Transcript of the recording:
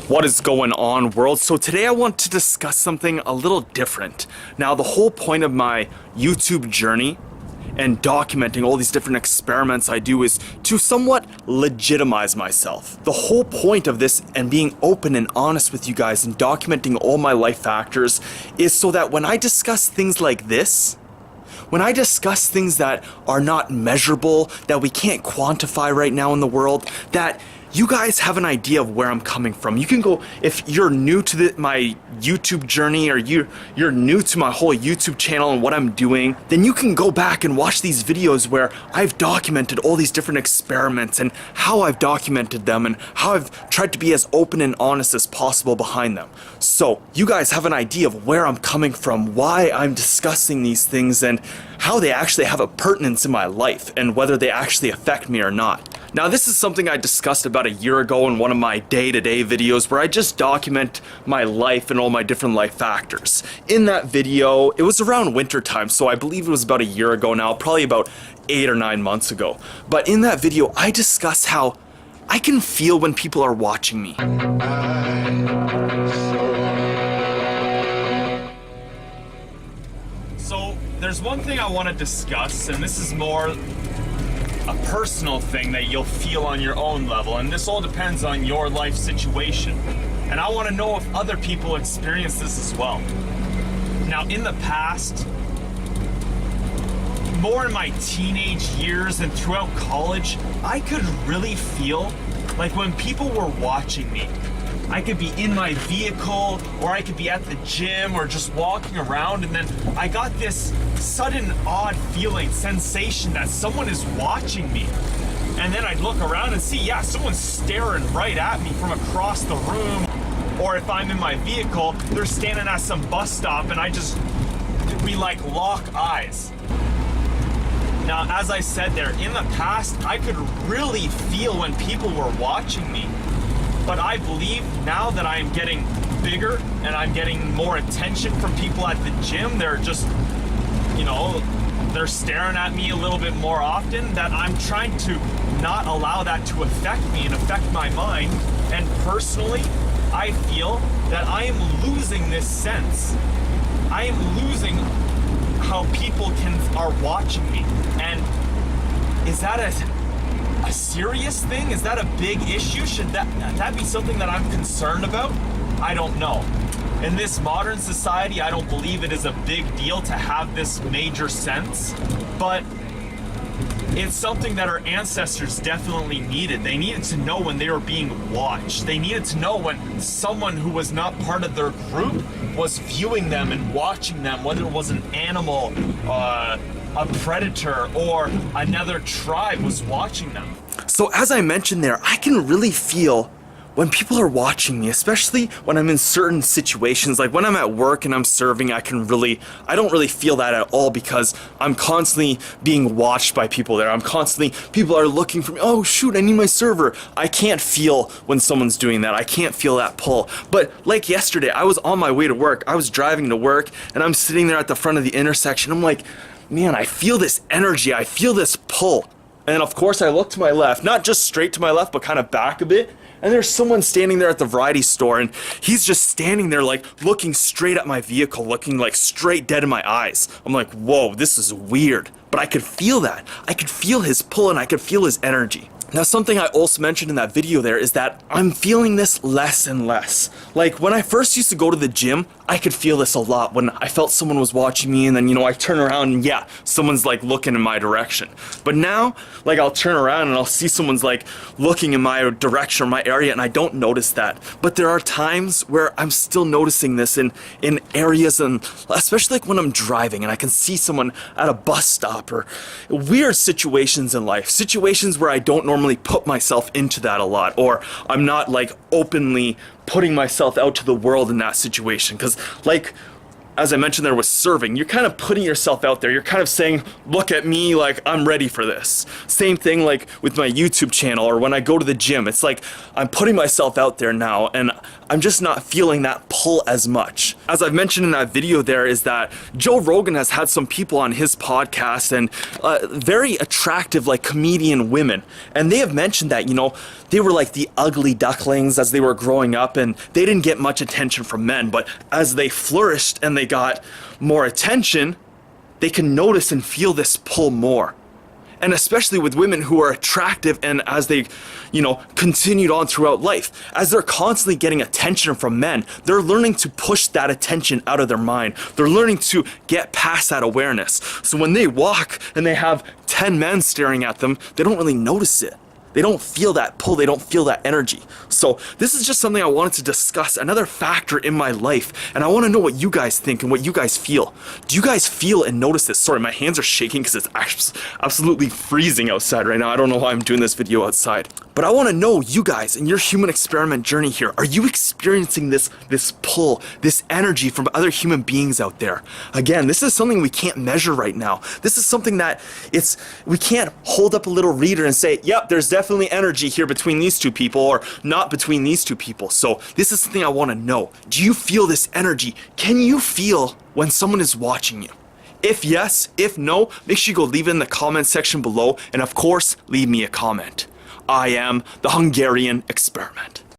What is going on, world? So today I want to discuss something a little different. Now, the whole point of my YouTube journey and documenting all these different experiments I do is to somewhat legitimize myself. The whole point of this and being open and honest with you guys and documenting all my life factors is so that when I discuss things like this, when I discuss things that are not measurable, that we can't quantify right now in the world, that you guys have an idea of where I'm coming from. You can go, if you're new to my YouTube journey or you're new to my whole YouTube channel and what I'm doing, then you can go back and watch these videos where I've documented all these different experiments and how I've documented them and how I've tried to be as open and honest as possible behind them. So you guys have an idea of where I'm coming from, why I'm discussing these things, and how they actually have a pertinence in my life and whether they actually affect me or not. Now, this is something I discussed about a year ago in one of my day-to-day videos where I just document my life and all my different life factors. In that video, it was around winter time, so I believe it was about a year ago now, probably about 8 or 9 months ago. But in that video, I discuss how I can feel when people are watching me. So, there's one thing I want to discuss, and this is more a personal thing that you'll feel on your own level, and this all depends on your life situation. And I want to know if other people experience this as well. Now, in the past, more in my teenage years and throughout college, I could really feel like when people were watching me. I could be in my vehicle, or I could be at the gym, or just walking around, and then I got this sudden odd feeling, sensation that someone is watching me. And then I'd look around and see, yeah, someone's staring right at me from across the room. Or if I'm in my vehicle, they're standing at some bus stop and we like lock eyes. Now, as I said there, in the past, I could really feel when people were watching me. But I believe now that I'm getting bigger and I'm getting more attention from people at the gym, they're just, they're staring at me a little bit more often, that I'm trying to not allow that to affect me and affect my mind. And personally, I feel that I am losing this sense. I am losing how people are watching me. And is that a serious thing? Is that a big issue? Should that be something that I'm concerned about? I don't know. In this modern society, I don't believe it is a big deal to have this major sense, but it's something that our ancestors definitely needed. They needed to know when they were being watched. They needed to know when someone who was not part of their group was viewing them and watching them, whether it was an animal, a predator, or another tribe was watching them. So as I mentioned there, I can really feel when people are watching me, especially when I'm in certain situations, like when I'm at work and I'm serving, I don't really feel that at all because I'm constantly being watched by people there. People are looking for me. Oh shoot, I need my server. I can't feel when someone's doing that. I can't feel that pull. But like yesterday, I was on my way to work. I was driving to work and I'm sitting there at the front of the intersection. I'm like, man, I feel this energy. I feel this pull. And of course I look to my left, not just straight to my left, but kind of back a bit. And there's someone standing there at the variety store and he's just standing there like looking straight at my vehicle, looking like straight dead in my eyes. I'm like, whoa, this is weird. But I could feel that. I could feel his pull and I could feel his energy. Now, something I also mentioned in that video there is that I'm feeling this less and less. Like when I first used to go to the gym, I could feel this a lot when I felt someone was watching me and then, I turn around and yeah, someone's like looking in my direction. But now, like I'll turn around and I'll see someone's like looking in my direction or my area and I don't notice that. But there are times where I'm still noticing this in areas, and especially like when I'm driving and I can see someone at a bus stop or weird situations in life, situations where I don't normally put myself into that a lot, or I'm not like openly putting myself out to the world in that situation. Because like as I mentioned there with serving, you're kind of putting yourself out there. You're kind of saying, look at me, like I'm ready for this. Same thing like with my YouTube channel or when I go to the gym. It's like I'm putting myself out there now and I'm just not feeling that pull as much. As I've mentioned in that video there is that Joe Rogan has had some people on his podcast and very attractive like comedian women. And they have mentioned that, you know, they were like the ugly ducklings as they were growing up and they didn't get much attention from men. But as they flourished and they got more attention, they can notice and feel this pull more. And especially with women who are attractive and as they, you know, continued on throughout life, as they're constantly getting attention from men, they're learning to push that attention out of their mind. They're learning to get past that awareness. So when they walk and they have 10 men staring at them, they don't really notice it. They don't feel that pull, they don't feel that energy. So this is just something I wanted to discuss, another factor in my life, and I want to know what you guys think and what you guys feel. Do you guys feel and notice this? Sorry, my hands are shaking because it's absolutely freezing outside right now. I don't know why I'm doing this video outside. But I want to know, you guys, in your human experiment journey here, are you experiencing this pull, this energy from other human beings out there? Again, this is something we can't measure right now. This is something that we can't hold up a little reader and say, yep, there's definitely energy here between these two people or not between these two people. So this is something I want to know. Do you feel this energy? Can you feel when someone is watching you? If yes, if no, make sure you go leave it in the comment section below, and of course, leave me a comment. I am the Hungarian Experiment.